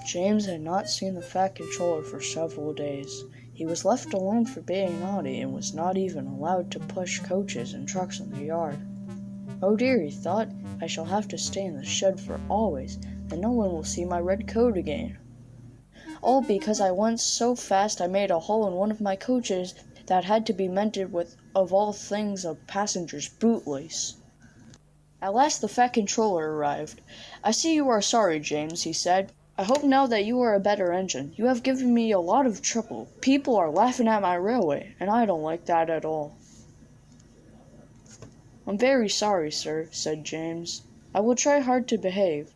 James had not seen the Fat Controller for several days. He was left alone for being naughty and was not even allowed to push coaches and trucks in the yard. Oh dear, he thought, I shall have to stay in the shed for always, and no one will see my red coat again. All because I went so fast I made a hole in one of my coaches that had to be mended with, of all things, a passenger's bootlace. At last the Fat Controller arrived. I see you are sorry, James, he said. I hope now that you are a better engine. You have given me a lot of trouble. People are laughing at my railway, and I don't like that at all. I'm very sorry, sir, said James. I will try hard to behave.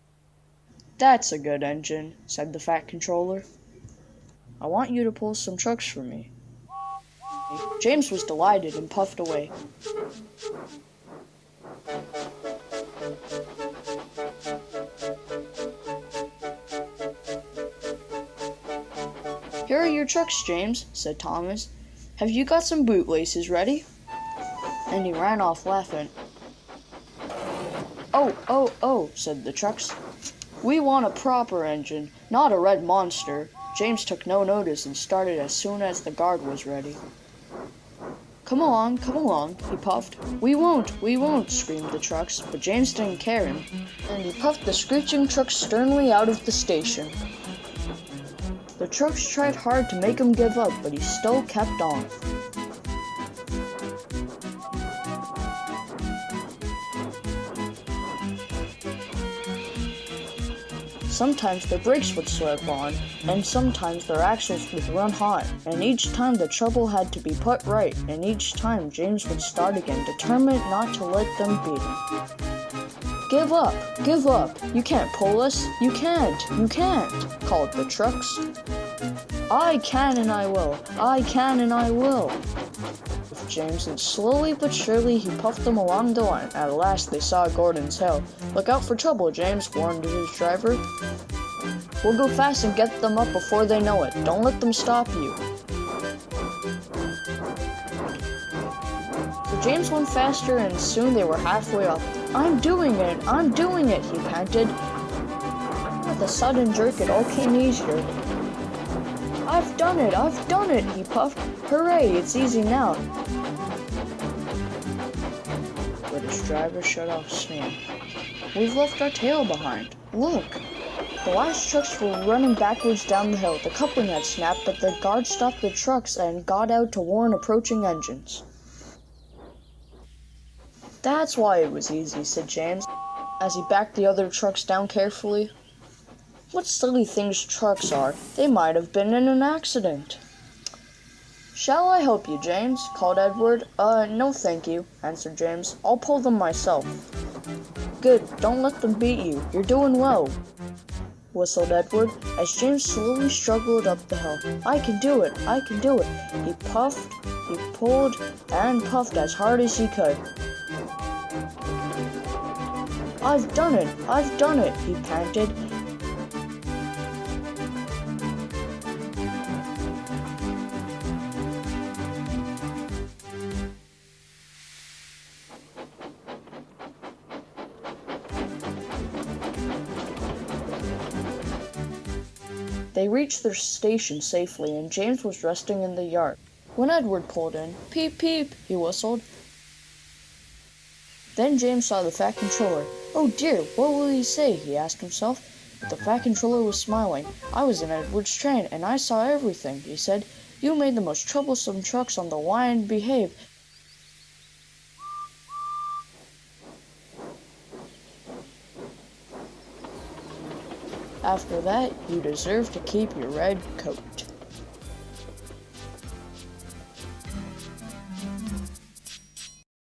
That's a good engine, said the Fat Controller. I want you to pull some trucks for me. James was delighted and puffed away. Here are your trucks, James, said Thomas. Have you got some bootlaces ready? And he ran off laughing. Oh, said the trucks. We want a proper engine, not a red monster. James took no notice and started as soon as the guard was ready. Come along, he puffed. We won't, screamed the trucks, but James didn't care, and he puffed the screeching trucks sternly out of the station. The trucks tried hard to make him give up, but he still kept on. Sometimes their brakes would slip on, and sometimes their axles would run hot, and each time the trouble had to be put right, and each time James would start again, determined not to let them beat him. Give up, you can't pull us, you can't, called the trucks. I can and I will, with James, and slowly but surely he puffed them along the line. At last they saw Gordon's Hill. Look out for trouble, James, warned his driver. We'll go fast and get them up before they know it. Don't let them stop you. So James went faster, and soon they were halfway up. I'm doing it, he panted. With a sudden jerk, it all came easier. I've done it, he puffed. Hooray, it's easy now. But his driver shut off steam. We've left our tail behind. Look. The last trucks were running backwards down the hill. The coupling had snapped, but the guard stopped the trucks and got out to warn approaching engines. That's why it was easy, said James, as he backed the other trucks down carefully. What silly things trucks are. They might have been in an accident. Shall I help you, James? Called Edward. No thank you, answered James. I'll pull them myself. Good, don't let them beat you. You're doing well, whistled Edward, as James slowly struggled up the hill. I can do it. He puffed, he pulled, and puffed as hard as he could. I've done it, he panted. They reached their station safely, and James was resting in the yard when Edward pulled in. Peep, peep, he whistled. Then James saw the Fat Controller. Oh dear, what will he say? He asked himself. But the Fat Controller was smiling. I was in Edward's train, and I saw everything, he said. You made the most troublesome trucks on the line behave. After that, you deserve to keep your red coat.